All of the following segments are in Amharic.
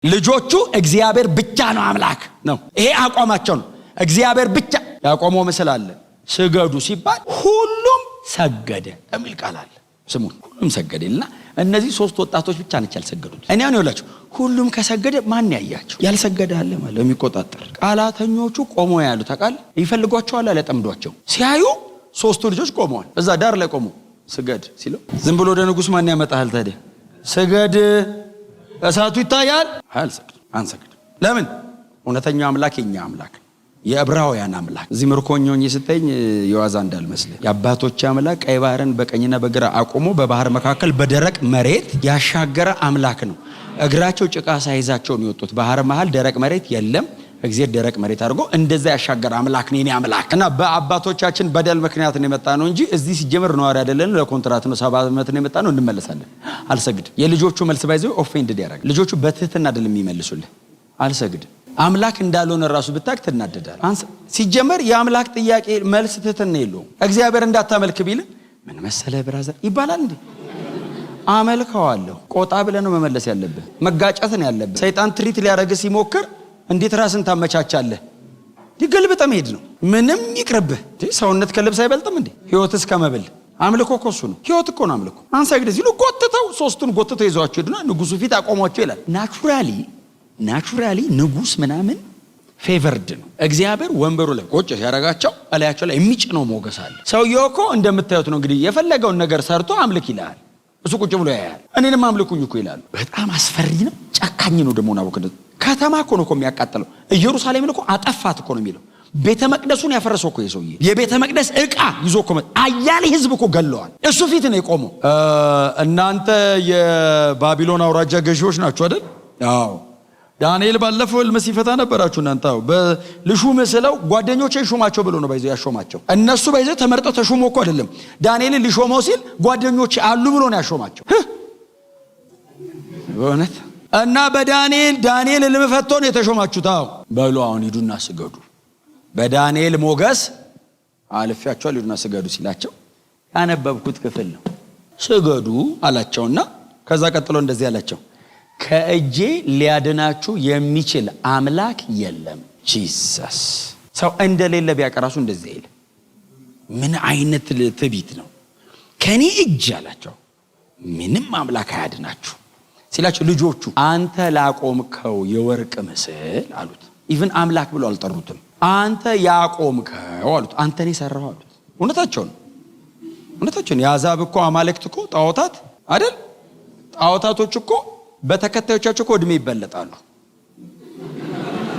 ልጆቹ እግዚአብሔር ብቻ ነው አምላክ ነው። ይሄ አቋማቸው ነው። እግዚአብሔር ብቻ ያቆመው ምስል አለ። ስገዱ ሲባል ሁሉም ሰገደ የሚል ቃል አለ። ስሙን ሁሉም ሰገደልና እነዚህ ሶስት ወጣቶች ብቻ ናቸው ያልሰገዱት። እኔ አሁን ይላችሁ ሁሉም ከሰገደ ማን ያያቸው? ያልሰገደ አለ ማለት የሚቆጣጠር ቃላተኞቹ ቆሞ ያሉ ታቃል ይፈልጓቸዋል አለ ጠምዷቸው ሲያዩ ሶስቱ ልጆች ቆመዋል። እዛ ዳር ላይ ቆሙ። ስገድ ሲለው ዝም ብሎ ወደ ንጉስ ማን ያመጣል ታዲያ? ስገድ እሳቱ ይታያል። አልሰግድ አንሰግድ። ለምን? እውነተኛው አምላክ የኛ አምላክ የዕብራውያን አምላክ። እዚህ ምርኮኞኝ ስትኝ የዋዛ እንዳልመስል የአባቶች አምላክ ቀይ ባህርን በቀኝና በግራ አቆሞ በባህር መካከል በደረቅ መሬት ያሻገረ አምላክ ነው። እግራቸው ጭቃ ሳይዛቸው ነው የወጡት። ባህር መሃል ደረቅ መሬት የለም። እግዚአብሔር ደረቅ መሬት አድርጎ እንደዛ ያሻገረ አምላክ ነው የኔ አምላክ። እና በአባቶቻችን በደል ምክንያት ነው የመጣ ነው እንጂ እዚህ ሲጀምር ነዋሪ አይደለን። ለኮንትራት ነው 7 ዓመት ነው የመጣ ነው። እንመለሳለን። አልሰግድ። የልጆቹ መልስ ባይዘው ኦፌንድድ ያደርጋል። ልጆቹ በትህትና አይደለም የሚመልሱልህ። አልሰግድ አምላክ እንዳልሆነ ራሱ ብታክ ትናደዳል። ሲጀመር የአምላክ ጥያቄ መልስ ትህትና የለውም። እግዚአብሔር እንዳታመልክ ቢል ምን መሰለ ብራዘር ይባላል እንዴ? አመልከዋለሁ። ቆጣ ብለህ ነው መመለስ ያለብህ። መጋጨት ነው ያለብህ። ሰይጣን ትሪት ሊያደርግ ሲሞክር እንዴት ራስን ታመቻቻለህ? ይገልብጠ መሄድ ነው። ምንም ይቅርብህ። ሰውነት ከልብስ አይበልጥም እንዴ? ህይወትስ ከመብል አምልኮ እኮ እሱ ነው። ህይወት እኮ ነው አምልኮ። አንሰግድ ሲሉ ጎትተው ሶስቱን ጎትተው ይዘዋቸው ሄዱና ንጉሱ ፊት አቆሟቸው ይላል። ናቹራሊ ንጉስ ምናምን ፌቨርድ ነው። እግዚአብሔር ወንበሩ ላይ ቁጭ ሲያረጋቸው አላያቸው ላይ የሚጭነው ሞገስ አለ። ሰውየው እኮ እንደምታዩት ነው እንግዲህ የፈለገውን ነገር ሰርቶ አምልክ ይላል። እሱ ቁጭ ብሎ ያያል። እኔንም አምልኩኝ እኮ ይላል። በጣም አስፈሪ ነው። ጨካኝ ነው ደግሞ ናቡከደነጾር። ከተማ እኮ ነው የሚያቃጥለው። ኢየሩሳሌምን እኮ አጠፋት እኮ ነው የሚለው። ቤተ መቅደሱን ያፈረሰው እኮ የሰውዬ የቤተ መቅደስ ዕቃ ይዞ እኮ አያሌ ህዝብ እኮ ገለዋል። እሱ ፊት ነው የቆመው። እናንተ የባቢሎን አውራጃ ገዢዎች ናችሁ አይደል? አዎ። ዳንኤል ባለፈው ህልም ሲፈታ ነበራችሁ እናንተ። በልሹም ስለው ጓደኞቼ ሹማቸው ብሎ ነው ባይዘው ያሾማቸው። እነሱ ባይዘው ተመርጠው ተሾሞ እኮ አይደለም። ዳንኤልን ሊሾመው ሲል ጓደኞቼ አሉ ብሎ ነው ያሾማቸው። በእውነት እና በዳንኤል ህልም ፈቶ ነው የተሾማችሁት። አዎ በሉ አሁን ሂዱና ስገዱ። በዳንኤል ሞገስ አልፌያቸዋል፣ ሂዱና ስገዱ ሲላቸው ያነበብኩት ክፍል ነው። ስገዱ አላቸውና ከዛ ቀጥሎ እንደዚህ አላቸው፣ ከእጄ ሊያድናችሁ የሚችል አምላክ የለም። ጂሰስ ሰው እንደሌለ ቢያቀራሱ እንደዚህ አይል። ምን አይነት ትዕቢት ነው? ከኔ እጅ አላቸው ምንም አምላክ አያድናችሁ ሲላቸው ልጆቹ አንተ ላቆምከው የወርቅ ምስል አሉት። ኢቭን አምላክ ብሎ አልጠሩትም። አንተ ያቆምከው አሉት። አንተን የሰራው አሉት። እውነታቸውን የአሕዛብ እኮ አማልክት እኮ ጣዖታት አይደል? ጣዖታቶች እኮ በተከታዮቻቸው እኮ እድሜ ይበለጣሉ።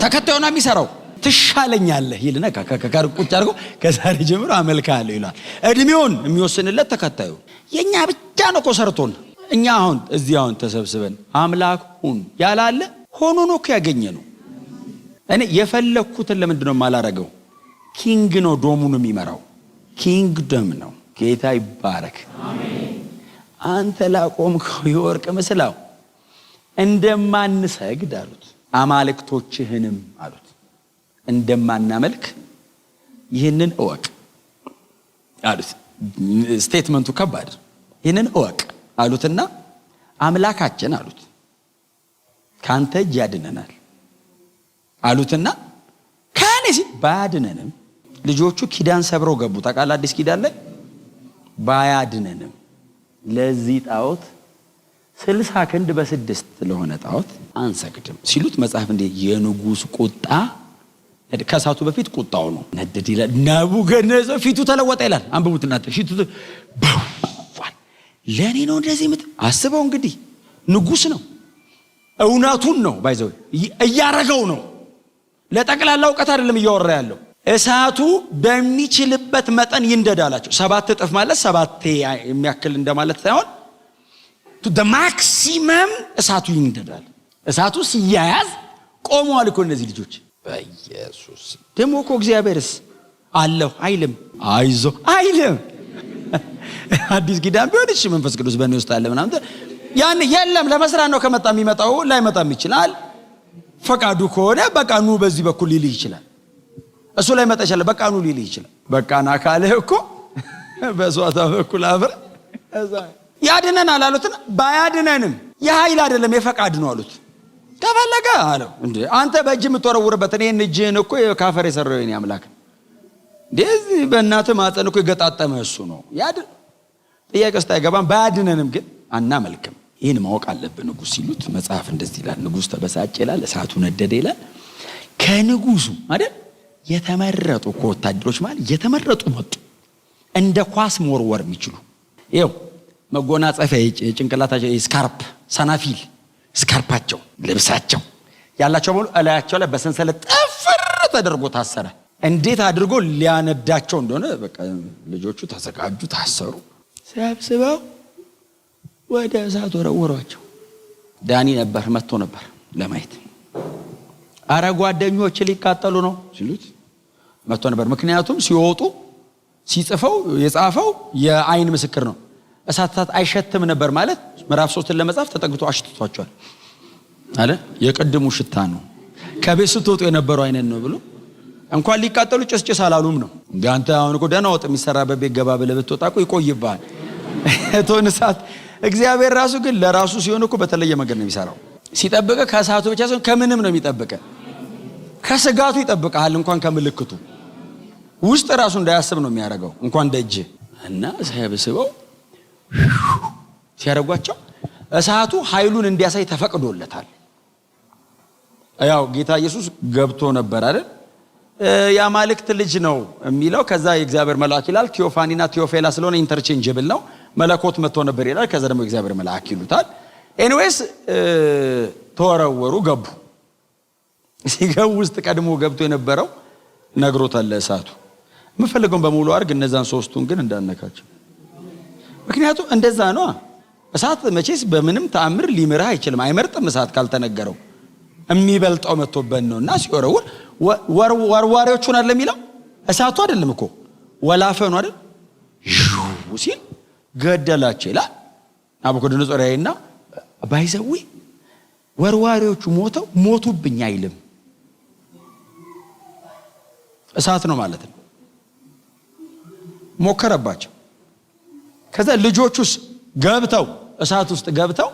ተከታዩና የሚሰራው ትሻለኛለህ ይልና ከካር ቁጭ አድርጎ ከዛሬ ጀምሮ አመልካለሁ ይላል። እድሜውን የሚወስንለት ተከታዩ። የኛ ብቻ ነው እኮ ሰርቶን። እኛ አሁን እዚህ አሁን ተሰብስበን አምላክ ሁን ያላለ ሆኖ ነው እኮ ያገኘነው። እኔ የፈለኩትን ለምንድን ነው የማላረገው? ኪንግ ነው ዶሙን የሚመራው። ኪንግደም ነው። ጌታ ይባረክ። አሜን። አንተ ላቆምከው የወርቅ ምስላው እንደማንሰግድ አሉት። አማልክቶችህንም አሉት እንደማናመልክ ይህንን እወቅ አሉት። ስቴትመንቱ ከባድ። ይህንን እወቅ አሉትና አምላካችን አሉት ካንተ እጅ ያድነናል አሉትና ካነሲ ባያድነንም ልጆቹ ኪዳን ሰብረው ገቡ። ታውቃለህ? አዲስ ኪዳን ላይ ባያድነንም ለዚህ ጣዖት 60 ክንድ በ6 ለሆነ ጣዖት አንሰግድም ሲሉት መጽሐፍ እንደ የንጉስ ቁጣ ከሳቱ በፊት ቁጣው ነው ነደድ ይላል። ናቡከደነጾር ፊቱ ተለወጠ ይላል። አንብቡትና ፊቱ በዋል ለኔ ነው እንደዚህ አስበው እንግዲህ ንጉስ ነው። እውነቱን ነው ባይዘው እያረገው ነው። ለጠቅላላ ዕውቀት አይደለም እያወራ ያለው። እሳቱ በሚችልበት መጠን ይንደዳላቸው። 7 እጥፍ ማለት 7 የሚያክል እንደማለት ሳይሆን to the maximum እሳቱ ይንደዳል። እሳቱ ሲያያዝ ቆመዋል እኮ እነዚህ ልጆች። በኢየሱስ ደሞ እኮ እግዚአብሔርስ አለው አይልም? አይዞ አይልም? አዲስ ኪዳን ቢሆንሽ መንፈስ ቅዱስ በእኔ ውስጥ አለ ምናምን ያን የለም። ለመስራት ነው ከመጣ የሚመጣው ላይመጣም ይችላል። ፈቃዱ ከሆነ በቃ ኑ በዚህ በኩል ሊልህ ይችላል። እሱ ላይ መጣ ይችላል። በቃ ኑ ሊልህ ይችላል። በቃ ና ካለ እኮ በሷታ በኩል አብረ ያድነናል አሉትና ባያድነንም የኃይል አይደለም የፈቃድ ነው አሉት። ከፈለገ አለው እንዴ አንተ በእጅ የምትወረውርበት እኔን እጅህን እኮ ካፈር የሰራው የኔ አምላክ እንደዚህ በእናትህ ማፀን እኮ የገጣጠመ እሱ ነው ያድን። ጥያቄ ውስጥ አይገባም። ባያድነንም ግን አናመልክም። ይህን ማወቅ አለብን። ንጉሥ ሲሉት መጽሐፍ እንደዚህ ይላል፣ ንጉሥ ተበሳጨ ይላል፣ እሳቱ ነደደ ይላል። ከንጉሱ አይደል የተመረጡ ወታደሮች ማለት የተመረጡ መጡ፣ እንደ ኳስ መወርወር የሚችሉ ይኸው መጎናጸፊያ የጭንቅላታቸው ስካርፕ ሰናፊል ስካርፓቸው ልብሳቸው ያላቸው ሙሉ እላያቸው ላይ በሰንሰለት ጥፍር ተደርጎ ታሰረ። እንዴት አድርጎ ሊያነዳቸው እንደሆነ በቃ ልጆቹ ተዘጋጁ፣ ታሰሩ። ሰብስበው ወደ እሳት ወረወሯቸው። ዳኒ ነበር መጥቶ ነበር ለማየት። አረ ጓደኞች ሊቃጠሉ ነው ሲሉት መጥቶ ነበር። ምክንያቱም ሲወጡ ሲጽፈው የጻፈው የአይን ምስክር ነው። እሳት አይሸትም ነበር ማለት ምዕራፍ 3 ለመጻፍ ተጠግቶ አሽትቷቸዋል አለ። የቀድሙ ሽታ ነው ከቤት ስትወጡ የነበረው አይነት ነው ብሎ እንኳን ሊቃጠሉ ጭስጭስ አላሉም ነው። እንዴ አንተ አሁን እኮ ደህና ወጥ የሚሰራበት ቤት ገባ ብለህ ብትወጣ እኮ ይቆይብሃል እቶን እሳት። እግዚአብሔር ራሱ ግን ለራሱ ሲሆን እኮ በተለየ መንገድ ነው የሚሰራው። ሲጠብቀ ከእሳቱ ብቻ ሳይሆን ከምንም ነው የሚጠብቀ። ከስጋቱ ይጠብቃል። እንኳን ከምልክቱ ውስጥ ራሱ እንዳያስብ ነው የሚያደርገው እንኳን ደጅ እና ሳይበስበው ሲያረጓቸው እሳቱ ኃይሉን እንዲያሳይ ተፈቅዶለታል። ያው ጌታ ኢየሱስ ገብቶ ነበር አይደል? የአማልክት ልጅ ነው የሚለው ከዛ የእግዚአብሔር መልአክ ይላል። ቴዎፋኒና ቴዎፌላ ስለሆነ ኢንተርቼንጀብል ነው። መለኮት መጥቶ ነበር ይላል። ከዛ ደግሞ የእግዚአብሔር መልአክ ይሉታል። ኤኒዌይስ ተወረወሩ፣ ገቡ። ሲገቡ ውስጥ ቀድሞ ገብቶ የነበረው ነግሮታል ለእሳቱ የምፈልገውን በሙሉ አድርግ፣ እነዛን ሶስቱን ግን እንዳነካቸው። ምክንያቱም እንደዛ ነው። እሳት መቼስ በምንም ተአምር ሊምርህ አይችልም። አይመርጥም እሳት ካልተነገረው። የሚበልጠው መጥቶበት ነውና ሲወረውር ወርዋሪዎቹን አይደለም የሚለው እሳቱ አይደለም እኮ ወላፈኑ አይደል ሲል ገደላቸው ይላል። ናቡከደነፆር ያይና ባይዘዊ ወርዋሪዎቹ ሞቱብኝ አይልም። እሳት ነው ማለት ነው። ሞከረባቸው። ከዛ ልጆቹስ ገብተው እሳት ውስጥ ገብተው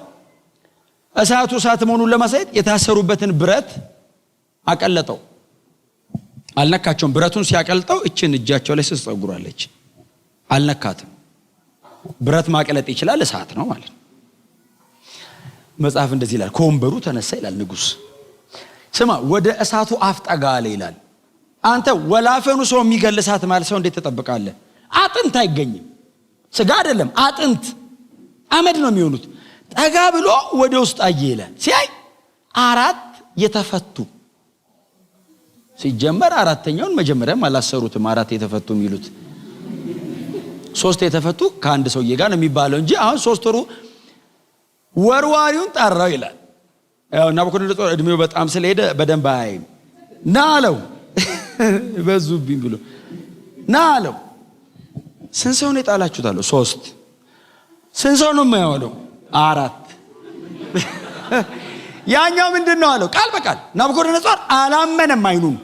እሳቱ እሳት መሆኑን ለማሳየት የታሰሩበትን ብረት አቀለጠው። አልነካቸውም። ብረቱን ሲያቀልጠው እችን እጃቸው ላይ ጸጉራለች አልነካትም። ብረት ማቀለጥ ይችላል፣ እሳት ነው ማለት ነው። መጽሐፍ እንደዚህ ይላል፣ ከወንበሩ ተነሳ ይላል ንጉሥ። ስማ ወደ እሳቱ አፍጠጋ አለ ይላል። አንተ ወላፈኑ ሰው የሚገል እሳት ማለት ሰው እንዴት ተጠብቃለህ? አጥንት አይገኝም። ስጋ አይደለም አጥንት አመድ ነው የሚሆኑት። ጠጋ ብሎ ወደ ውስጥ አየ ይላል። ሲያይ 4 የተፈቱ ሲጀመር አራተኛውን መጀመሪያም አላሰሩትም። 4 የተፈቱ የሚሉት 3 የተፈቱ ከአንድ ሰውዬ ጋር ነው የሚባለው እንጂ አሁን 3 ወርዋሪውን ጠራው ይላል። ያው ናቡከደነፆር እድሜው በጣም ስለሄደ በደንብ አይም ና አለው። በዙብኝ ብሎ ና አለው። ስንት ሰው ነው የጣላችሁት አለው። 3 ስንት ሰው ነው የማይሆነው? 4 ያኛው ምንድነው አለው። ቃል በቃል ናቡከደነፆር አላመነም አይኑን።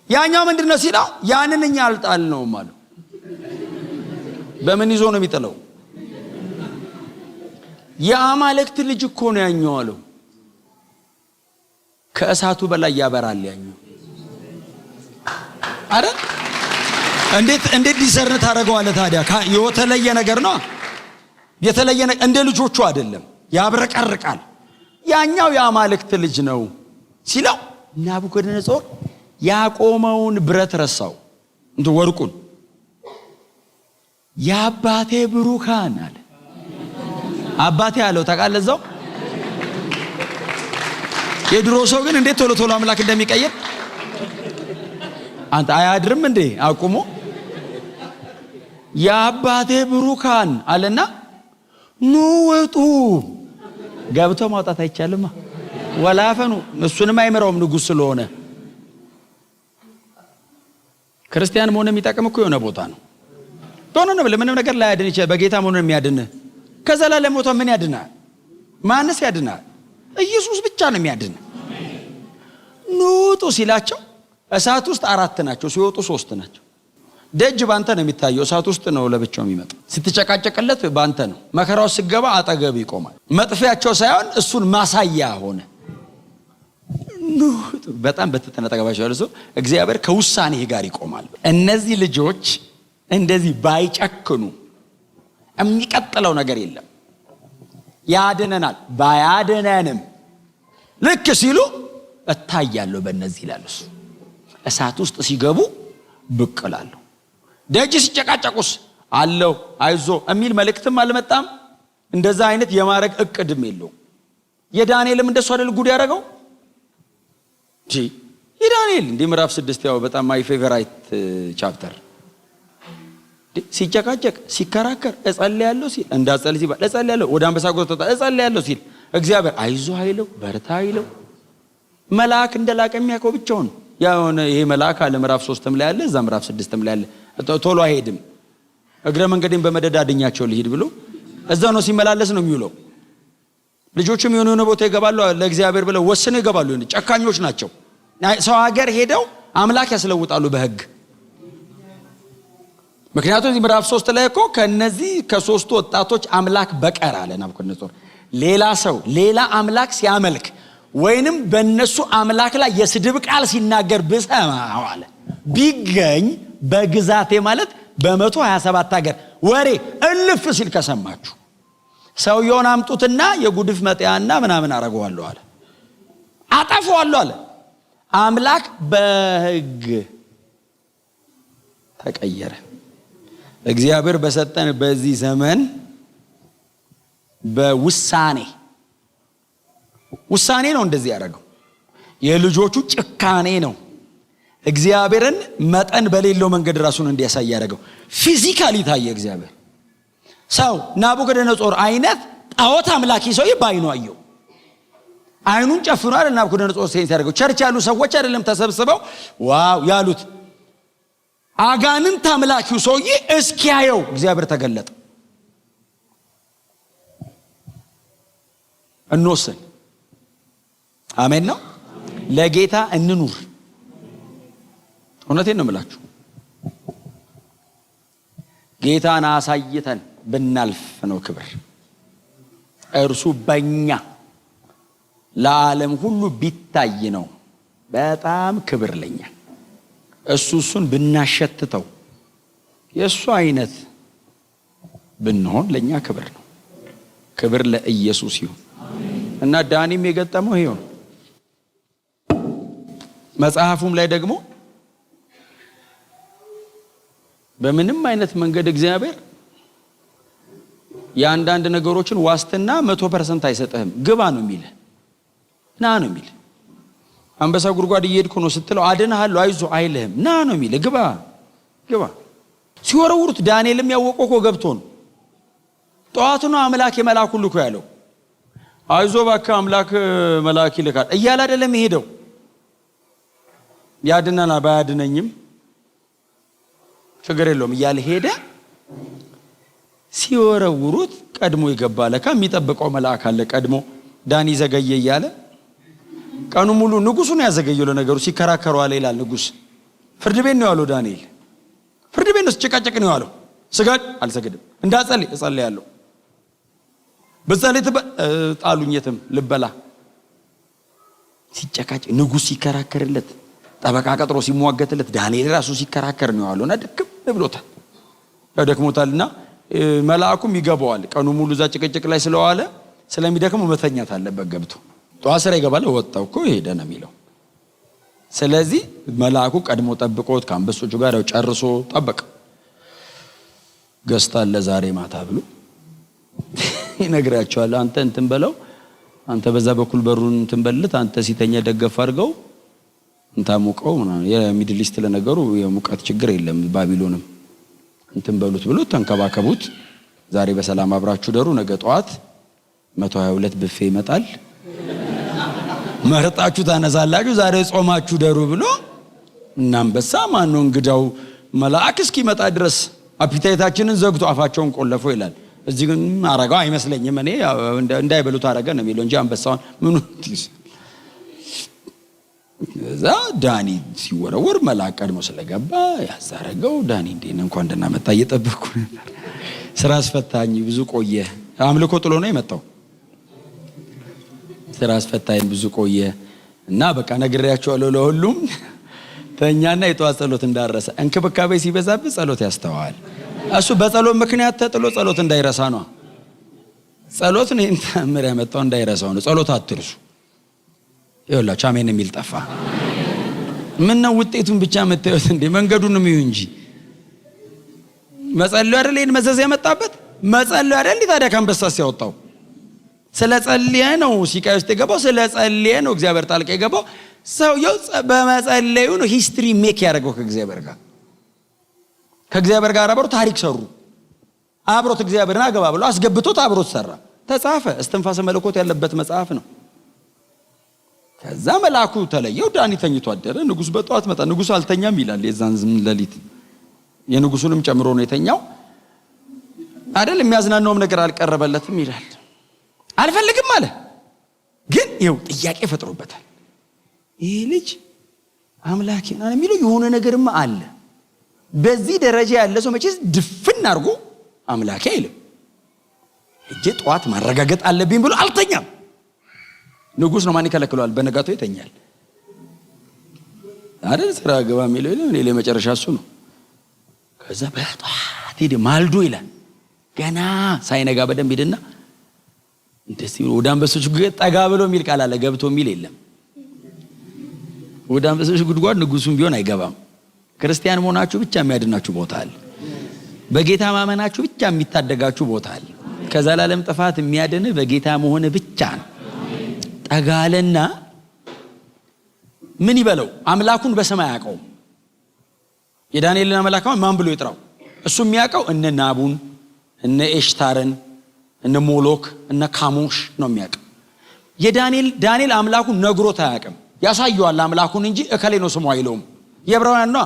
ያኛው ምንድነው ሲለው ያንን እኛ አልጣልነውም አለው። በምን ይዞ ነው የሚጥለው? የአማልክት ልጅ እኮ ነው ያኛው አለው። ከእሳቱ በላይ ያበራል ያኛው አይደል? እንዴት ዲሰርን ታደርገዋለህ ታዲያ? የተለየ ነገር ነው። የተለየ ነገር እንደ ልጆቹ አይደለም፣ ያብረቀርቃል። ያኛው የአማልክት ልጅ ነው ሲለው ናቡከደነፆር ያቆመውን ብረት ረሳው፣ ወርቁን። የአባቴ ብሩካን አለ። አባቴ አለው ታውቃለህ። እዛው የድሮ ሰው ግን እንዴት ቶሎ ቶሎ አምላክ እንደሚቀየር አንተ አያድርም እንዴ አቁሞ የአባቴ ብሩካን አለና ኑ ውጡ። ገብቶ ማውጣት አይቻልማ ወላፈኑ። እሱንም አይመራውም ንጉሥ ስለሆነ። ክርስቲያን መሆን የሚጠቅም እኮ የሆነ ቦታ ነው። ነው ለምንም ነገር ላይ ያድን ይችላል። በጌታ መሆን የሚያድን ከዘላለም ሞት ምን ያድናል? ማንስ ያድናል? ኢየሱስ ብቻ ነው የሚያድን። ኑ ውጡ ሲላቸው እሳት ውስጥ 4 ናቸው፣ ሲወጡ 3 ናቸው። ደጅ ባንተ ነው የሚታየው፣ እሳት ውስጥ ነው ለብቻው የሚመጣ። ስትጨቃጨቅለት ባንተ ነው። መከራው ሲገባ አጠገብ ይቆማል። መጥፊያቸው ሳይሆን እሱን ማሳያ ሆነ። በጣም በተጠነቀቀባቸው ያለው ሰው እግዚአብሔር ከውሳኔ ጋር ይቆማል። እነዚህ ልጆች እንደዚህ ባይጨክኑ የሚቀጥለው ነገር የለም። ያድነናል ባያድነንም ልክ ሲሉ እታያለሁ በእነዚህ ይላሉ። እሳት ውስጥ ሲገቡ ብቅ እላለሁ። ደጅ ሲጨቃጨቁስ አለው አይዞ የሚል መልእክትም አልመጣም። እንደዛ አይነት የማረግ እቅድም የለውም። የዳንኤልም እንደሱ አይደል ጉድ ያደረገው እንጂ የዳንኤል እንደ ምዕራፍ 6 ያው በጣም ማይ ፌቨራይት ቻፕተር ሲጨቃጨቅ ሲከራከር እጸልያለሁ ሲል እንዳጸልይ ሲባል እጸልያለሁ ወደ አንበሳ ጎተታ እጸልያለሁ ሲል እግዚአብሔር አይዞ አይለው በርታ አይለው። መልአክ እንደላቀ የሚያውቀው ብቻውን ያው ይሄ መልአክ አለ ምዕራፍ 3ም ላይ አለ እዛ ምዕራፍ 6ም ላይ አለ። ቶሎ አይሄድም። እግረ መንገዴን በመደዳ አድኛቸው ልሂድ ብሎ እዛ ነው ሲመላለስ ነው የሚውለው። ልጆችም የሆነ ቦታ ይገባሉ ለእግዚአብሔር ብለው ወስነው ይገባሉ። ጨካኞች ናቸው። ሰው ሀገር ሄደው አምላክ ያስለውጣሉ በህግ። ምክንያቱም እዚህ ምዕራፍ 3 ላይ እኮ ከነዚህ ከሶስቱ ወጣቶች አምላክ በቀር አለ ናቡከደነፆር ሌላ ሰው ሌላ አምላክ ሲያመልክ ወይንም በእነሱ አምላክ ላይ የስድብ ቃል ሲናገር ብሰማው አለ ቢገኝ በግዛቴ ማለት በ127 ሀገር ወሬ እልፍ ሲል ከሰማችሁ ሰውየውን አምጡትና የጉድፍ መጥያና ምናምን አረጋዋለሁ አለ አጠፋዋለሁ አለ። አምላክ በህግ ተቀየረ። እግዚአብሔር በሰጠን በዚህ ዘመን በውሳኔ ነው እንደዚህ ያደረገው። የልጆቹ ጭካኔ ነው እግዚአብሔርን መጠን በሌለው መንገድ ራሱን እንዲያሳይ ያደረገው። ፊዚካሊ ታየ እግዚአብሔር። ሰው ናቡከደነፆር አይነት ጣዖት አምላኪ ሰው ባይኑ አየው። አይኑን ጨፍኖ አይደል ናቡከደነፆር ሴንስ ያደረገው። ቸርች ያሉ ሰዎች አይደለም ተሰብስበው ዋው ያሉት። አጋንንት አምላኪው ሰውዬ እስኪያየው እግዚአብሔር ተገለጠ። እንወስን። አሜን ነው። ለጌታ እንኑር። እውነቴን ነው የምላችሁ። ጌታን አሳይተን ብናልፍ ነው ክብር። እርሱ በእኛ ለዓለም ሁሉ ቢታይ ነው በጣም ክብር ለኛ። እሱን ብናሸትተው የእሱ አይነት ብንሆን ለኛ ክብር ነው። ክብር ለኢየሱስ ይሁን። እና ዳኒም የገጠመው ይሄው ነው። መጽሐፉም ላይ ደግሞ በምንም አይነት መንገድ እግዚአብሔር የአንዳንድ ነገሮችን ዋስትና 100% አይሰጥህም። ግባ ነው የሚል ና ነው የሚል። አንበሳ ጉድጓድ እየሄድኩ ነው ስትለው አድንሃለሁ አይዞ አይልህም። ና ነው የሚል። ግባ ሲወረውሩት ዳንኤልም ያወቀው እኮ ገብቶ ነው። ጠዋት ነው አምላክ የመላኩ ልኮ ያለው። አይዞ እባክህ አምላክ መላክ ይልካል እያለ አይደለም የሄደው። ያድናና ባያድነኝም ችግር የለውም እያለ ሄደ። ሲወረውሩት ቀድሞ ይገባ ለካ የሚጠብቀው መልአክ አለ። ቀድሞ ዳኒ ዘገየ እያለ ቀኑ ሙሉ ንጉሱን ያዘገየው ለነገሩ ሲከራከሩ አለ ይላል። ንጉስ ፍርድ ቤት ነው ያለው። ዳንኤል ፍርድ ቤት ነው ሲጨቃጨቅ ነው ያለው። ስጋድ አልሰግድም፣ እንዳጸልይ እጸልያለሁ፣ በጸልይ ጣሉኝትም ልበላ ሲጨቃጨቅ ንጉስ ሲከራከርለት ጠበቃ ቀጥሮ ሲሟገትለት ዳንኤል ራሱ ሲከራከር ነው ያለውና ድክም ብሎታል። ደክሞታልና መልአኩም ይገባዋል። ቀኑ ሙሉ እዛ ጭቅጭቅ ላይ ስለዋለ ስለሚደክመው መተኛት አለበት። ገብቶ ጠዋት ስራ ይገባል። ወጣው እኮ ሄደ ነው የሚለው። ስለዚህ መልአኩ ቀድሞ ጠብቆት ከአንበሶቹ ጋር ጨርሶ ጠበቀ። ገስታለ ዛሬ ማታ ብሎ ይነግራቸዋል። አንተ እንትን በለው፣ አንተ በዛ በኩል በሩን እንትን በልት፣ አንተ ሲተኛ ደገፍ አድርገው እንታሙቀው ምናምን። የሚድል ኢስት ለነገሩ የሙቀት ችግር የለም። ባቢሎንም እንትን በሉት ብሎ ተንከባከቡት። ዛሬ በሰላም አብራችሁ ደሩ፣ ነገ ጠዋት 122 ብፌ ይመጣል፣ መርጣችሁ ታነሳላችሁ፣ ዛሬ ጾማችሁ ደሩ ብሎ እናንበሳ ማን ነው እንግዳው መልአክ እስኪመጣ ድረስ አፒታይታችንን ዘግቶ አፋቸውን ቆለፈው ይላል። እዚህ ግን አረጋው አይመስለኝም። እኔ እንዳይበሉት አረገ ነው የሚለው እንጂ አንበሳውን ምኑ እዛ ዳኒ ሲወረወር መልአክ ቀድሞ ስለገባ ያዛረገው። ዳኒ እንዴት ነው እንኳን ደህና መጣ እየጠበቅኩ ነበር፣ ስራ አስፈታኝ ብዙ ቆየ። አምልኮ ጥሎ ነው የመጣው። ስራ አስፈታኝ ብዙ ቆየ እና በቃ ነግሬያቸዋለሁ ለሁሉም ተኛና የጠዋት ጸሎት እንዳረሰ። እንክብካቤ ሲበዛብህ ጸሎት ያስተዋል። እሱ በጸሎት ምክንያት ተጥሎ ጸሎት እንዳይረሳ ነው። ጸሎት ነው ተአምር ያመጣው እንዳይረሳው ነው። ጸሎት አትርሱ። ይኸውላችሁ አሜን የሚል ጠፋ። ምን ነው ውጤቱን ብቻ መታየት እንዴ? መንገዱን ነው እንጂ መጸለዩ አይደል ይሄን መዘዝ ያመጣበት? መጸለዩ አይደል ታዲያ ካንበሳ ሲያወጣው? ስለ ጸልየ ነው ሲቃይ ውስጥ የገባው። ስለ ጸልየ ነው እግዚአብሔር ጣልቃ የገባው። ሰውየው በመጸለዩ ነው ሂስትሪ ሜክ ያደረገው ከእግዚአብሔር ጋር አብሮ ታሪክ ሰሩ። አብሮት እግዚአብሔርን አገባ ብሎ አስገብቶት አብሮት ሰራ። ተጻፈ። እስትንፋሰ መለኮት ያለበት መጽሐፍ ነው። ከዛ መልአኩ ተለየው። ዳኒ ተኝቶ አደረ። ንጉስ በጠዋት መጣ። ንጉስ አልተኛም ይላል። የዛን ሌሊት የንጉሱንም ጨምሮ ነው የተኛው አይደል? የሚያዝናናውም ነገር አልቀረበለትም ይላል። አልፈልግም አለ። ግን ይኸው ጥያቄ ፈጥሮበታል። ይሄ ልጅ አምላኬ ነው የሚለው የሆነ ነገርማ አለ። በዚህ ደረጃ ያለ ሰው መቼስ ድፍን አድርጎ አምላኬ አይልም። እጄ ጠዋት ማረጋገጥ አለብኝ ብሎ አልተኛም። ንጉስ ነው ማን ይከለክለዋል? በነጋቱ ይተኛል አይደል? ስራ ገባ የሚለው እኔ ለመጨረሻ እሱ ነው። ከዛ በጠዋት ሄደ ማልዶ ይላል። ገና ሳይነጋ በደንብ ሄደና እንደዚህ ወደ አንበሶች ጠጋ ብሎ የሚል ቃል አለ። ገብቶ የሚል የለም። ወደ አንበሶች ጉድጓድ ንጉሱም ቢሆን አይገባም። ክርስቲያን መሆናችሁ ብቻ የሚያድናችሁ ቦታ አለ። በጌታ ማመናችሁ ብቻ የሚታደጋችሁ ቦታ አለ። ከዘላለም ጥፋት የሚያድን በጌታ መሆን ብቻ ነው። ጠጋለና ምን ይበለው? አምላኩን በሰማይ ያውቀው። የዳንኤልን አምላክ ማን ብሎ ይጥራው? እሱ የሚያውቀው እነ ናቡን፣ እነ ኤሽታርን፣ እነ ሞሎክ፣ እነ ካሞሽ ነው የሚያውቀው። ዳንኤል አምላኩን ነግሮት አያውቅም። ያሳየዋል አምላኩን እንጂ እከሌ ነው ስሙ አይለውም። የዕብራውያን ነው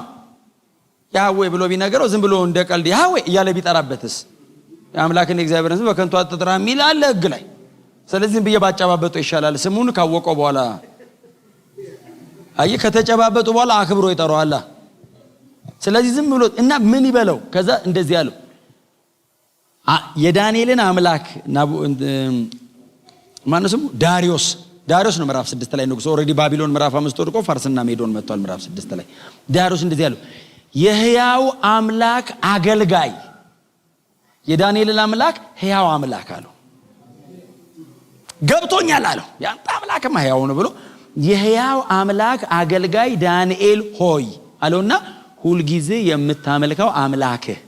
ያህዌ ብሎ ቢነገረው ዝም ብሎ እንደ ቀልድ ያህዌ እያለ ቢጠራበትስ የአምላክን የእግዚአብሔርን ስም በከንቱ አትጥራ የሚል አለ ሕግ ላይ። ስለዚህ ብዬ ባጨባበጡ ይሻላል። ስሙን ካወቀው በኋላ አይ ከተጨባበጡ በኋላ አክብሮ ይጠራዋል። ስለዚህ ዝም ብሎ እና ምን ይበለው? ከዛ እንደዚህ ያለው የዳንኤልን አምላክ ማነው ስሙ? ዳሪዮስ ነው። ምዕራፍ 6 ላይ ንጉስ ኦሬዲ ባቢሎን ምዕራፍ 5 ወድቆ ፋርስና ሜዶን መጥቷል። ምዕራፍ 6 ላይ ዳሪዮስ እንደዚህ ያለው የሕያው አምላክ አገልጋይ የዳንኤልን አምላክ ሕያው አምላክ አለው። ገብቶኛል አለው። ያንተ አምላክማ ሕያው ነው ብሎ የሕያው አምላክ አገልጋይ ዳንኤል ሆይ አለውና ሁልጊዜ የምታመልከው አምላክህ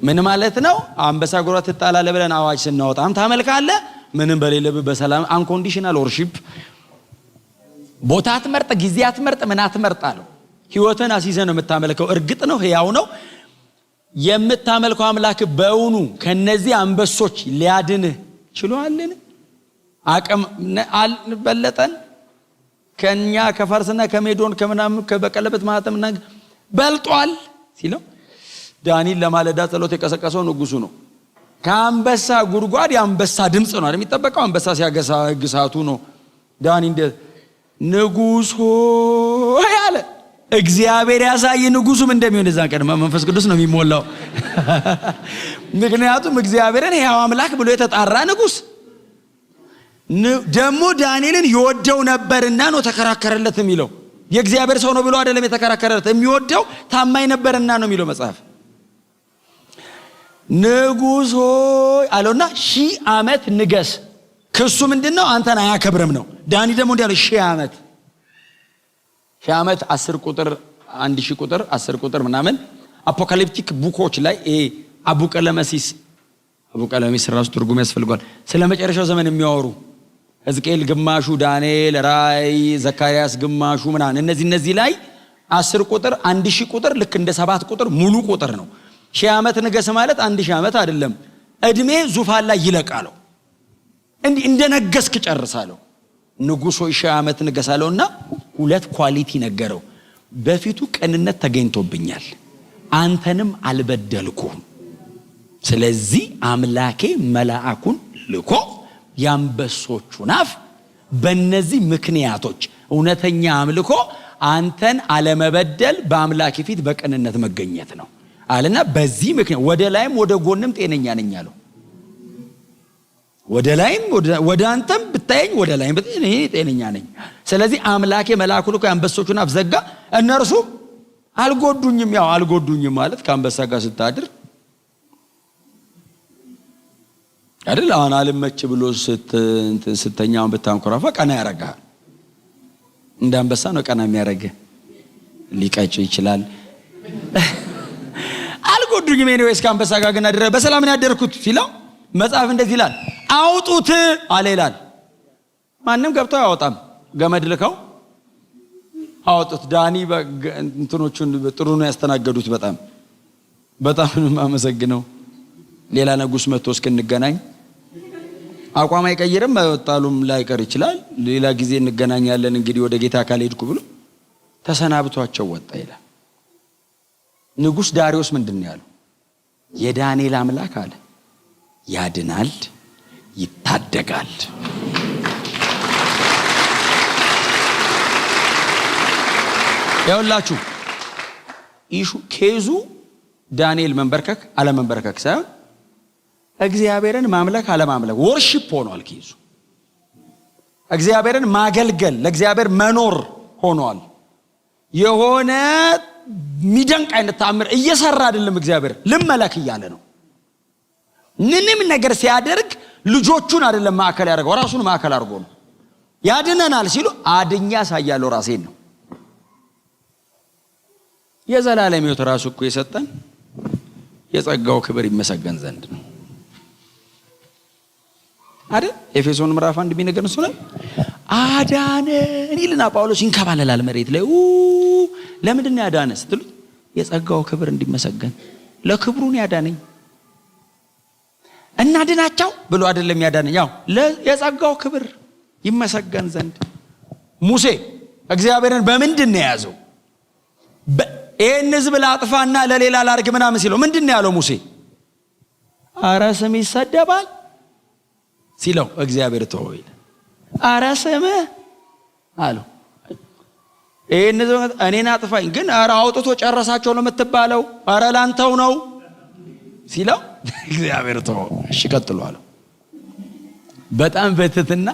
ምን ማለት ነው? አንበሳ ጎራ ትጣላለህ ብለን አዋጅ ስናወጣም ታመልካለህ። ምንም በሌለብህ በሰላም አንኮንዲሽናል ወርሺፕ ቦታ አትመርጥ፣ ጊዜ አትመርጥ፣ ምን አትመርጥ አለው። ህይወትን አስይዘህ ነው የምታመልከው። እርግጥ ነው ሕያው ነው። የምታመልከው አምላክ በእውኑ ከነዚህ አንበሶች ሊያድንህ ችሏልን? አቅም አልበለጠን? ከኛ ከፋርስና ከሜዶን ከምናምን ከበቀለበት ማህተምና በልጧል ሲለው ዳንኤል ለማለዳ ጸሎት የቀሰቀሰው ንጉሱ ነው። ከአንበሳ ጉድጓድ የአንበሳ ድምጽ ነው የሚጠበቀው። አንበሳ ሲያገሳ ግሳቱ ነው። ዳኒ እንደ ንጉስ ሆይ አለ። እግዚአብሔር ያሳይ ንጉሱም እንደሚሆን እዛ ቀን መንፈስ ቅዱስ ነው የሚሞላው። ምክንያቱም እግዚአብሔርን ሕያው አምላክ ብሎ የተጣራ ንጉስ ደግሞ ዳንኤልን ይወደው ነበርና ነው ተከራከረለት የሚለው። የእግዚአብሔር ሰው ነው ብሎ አይደለም የተከራከረለት፣ የሚወደው ታማኝ ነበርና ነው የሚለው መጽሐፍ። ንጉስ ሆይ አለውና 1000 ዓመት ንገስ። ክሱ ምንድነው? አንተን አያከብርም ነው። ዳኒ ደግሞ እንዲያለው 1000 ዓመት 10 ቁጥር 1000 ቁጥር 10 ቁጥር ምናምን አፖካሊፕቲክ ቡኮች ላይ አቡቀለመሲስ ራሱ ትርጉም ያስፈልጋል። ስለ መጨረሻው ዘመን የሚያወሩ ሕዝቅኤል ግማሹ፣ ዳንኤል፣ ራእይ፣ ዘካርያስ ግማሹ ምናምን እነዚህ ላይ 10 ቁጥር 1000 ቁጥር ልክ እንደ 7 ቁጥር ሙሉ ቁጥር ነው። 1000 ዓመት ንገስ ማለት 1000 ዓመት አይደለም። እድሜ ዙፋን ላይ ይለቃለው እንዲህ እንደነገስክ ጨርሳለሁ። ንጉስ ሆይ 1000 ዓመት ንገሳለውና ሁለት ኳሊቲ ነገረው። በፊቱ ቅንነት ተገኝቶብኛል፣ አንተንም አልበደልኩም። ስለዚህ አምላኬ መልአኩን ልኮ ያንበሶቹን አፍ በእነዚህ ምክንያቶች እውነተኛ አምልኮ አንተን አለመበደል በአምላኬ ፊት በቅንነት መገኘት ነው አለና በዚህ ምክንያት ወደ ላይም ወደ ጎንም ጤነኛ ነኝ አለው። ወደ ላይም ወደ አንተም ብታየኝ ወደ ላይም ብታየኝ እኔ ጤነኛ ነኝ። ስለዚህ አምላኬ መልአኩን ልኮ አንበሶቹን አፍ ዘጋ፣ እነርሱ አልጎዱኝም። ያው አልጎዱኝም ማለት ከአንበሳ ጋር ስታድር አይደል? አሁን አልመች ብሎ ስተኛውን ብታንኮራፋ ቀና ያረጋል። እንደ አንበሳ ነው ቀና የሚያረግህ። ሊቀጭ ይችላል። አልጎዱኝም። ኤኒዌይስ ከአንበሳ ጋር ግን አደረ በሰላም ነው ያደርኩት ሲለው መጽሐፍ እንደዚህ ይላል፣ አውጡት አለ ይላል። ማንም ገብቶ አያወጣም። ገመድ ልከው አውጡት። ዳኒ እንትኖቹን ጥሩ ነው ያስተናገዱት። በጣም በጣም አመሰግነው። ሌላ ንጉስ መጥቶ እስክንገናኝ አቋም አይቀይርም። መጣሉም ላይቀር ይችላል። ሌላ ጊዜ እንገናኛለን እንግዲህ ወደ ጌታ ካልሄድኩ ብሎ ተሰናብቷቸው ወጣ ይላል። ንጉስ ዳሪዮስ ምንድነው ያለው? የዳንኤል አምላክ አለ ያድናል፣ ይታደጋል። ያውላችሁ ኢሹ ኬዙ ዳንኤል መንበርከክ አለመንበርከክ ሳይሆን እግዚአብሔርን ማምለክ አለማምለክ ወርሺፕ ሆኗል። ኬዙ እግዚአብሔርን ማገልገል ለእግዚአብሔር መኖር ሆኗል። የሆነ ሚደንቅ አይነት ተአምር እየሰራ አይደለም። እግዚአብሔር ልመለክ እያለ ነው። ምንም ነገር ሲያደርግ ልጆቹን አይደለም ማዕከል ያደርገው፣ ራሱን ማዕከል አድርጎ ነው። ያድነናል ሲሉ አድኛ ሳያለው ራሴን ነው። የዘላለም ሕይወት ራሱ እኮ የሰጠን የጸጋው ክብር ይመሰገን ዘንድ ነው አይደል? ኤፌሶን ምዕራፍ 1 ቢነገር ነው ሰው አዳነን ይልና ጳውሎስ ይንከባለላል መሬት ላይ። ለምንድን ነው ያዳነ ስትሉ የጸጋው ክብር እንዲመሰገን፣ ለክብሩን ያዳነኝ እናድናቸው ብሎ አይደለም ያዳነኝ፣ ያው የጸጋው ክብር ይመሰገን ዘንድ። ሙሴ እግዚአብሔርን በምንድን ነው የያዘው? ይህን ሕዝብ ላጥፋና ለሌላ ላርግ ምናምን ሲለው ምንድን ነው ያለው ሙሴ? አረ ስም ይሰደባል ሲለው እግዚአብሔር ተወው ይላል። አረ ስም አለው ይህን ሕዝብ እኔን አጥፋኝ፣ ግን አረ አውጥቶ ጨረሳቸው ነው የምትባለው፣ አረ ላንተው ነው ሲለው እግዚአብሔር ተወው። እሺ ቀጥሎ አለው። በጣም በትህትና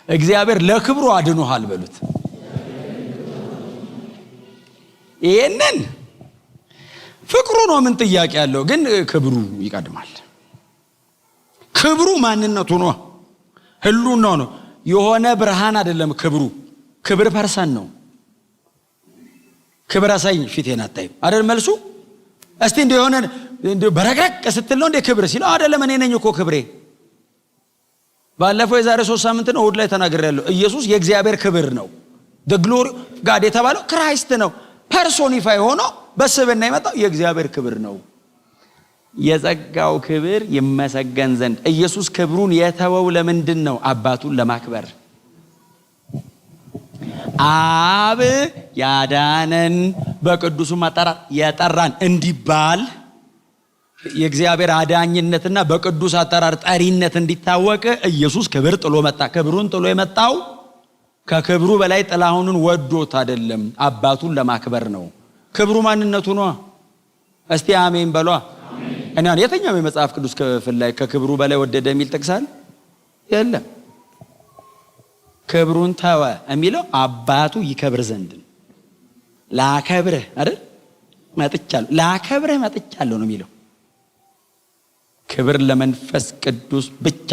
እግዚአብሔር ለክብሩ አድኖሃል በሉት። ይሄንን ፍቅሩ ነው ምን ጥያቄ ያለው? ግን ክብሩ ይቀድማል። ክብሩ ማንነቱ ነው፣ ህልውናው ነው። የሆነ ብርሃን አይደለም ክብሩ። ክብር ፐርሰን ነው። ክብር አሳይኝ ፊቴን አታይም አይደል መልሱ? እስቲ እንደሆነ በረግረግ ስትል ነው እንደ ክብር ሲለው አይደለም እኔ ነኝ እኮ ክብሬ። ባለፈው የዛሬ 3 ሳምንት ነው እሑድ ላይ ተናግሬያለሁ። ኢየሱስ የእግዚአብሔር ክብር ነው። the glory ጋድ የተባለው ክራይስት ነው። ፐርሶኒፋይ ሆኖ በስብና የመጣው የእግዚአብሔር ክብር ነው። የጸጋው ክብር ይመሰገን ዘንድ ኢየሱስ ክብሩን የተወው ለምንድን ነው? አባቱን ለማክበር። አብ ያዳነን በቅዱሱ መጠራት የጠራን እንዲባል የእግዚአብሔር አዳኝነትና በቅዱስ አጠራር ጠሪነት እንዲታወቅ ኢየሱስ ክብር ጥሎ መጣ። ክብሩን ጥሎ የመጣው ከክብሩ በላይ ጥላሁንን ወዶት አይደለም፣ አባቱን ለማክበር ነው። ክብሩ ማንነቱ ነው። እስቲ አሜን በሏ። እና የትኛው የመጽሐፍ ቅዱስ ክፍል ላይ ከክብሩ በላይ ወደደ የሚል ጥቅሳል የለም። ክብሩን ተወ የሚለው አባቱ ይከብር ዘንድ ላከብርህ አይደል መጥቻለሁ፣ ላከብርህ መጥቻለሁ ነው የሚለው። ክብር ለመንፈስ ቅዱስ ብቻ።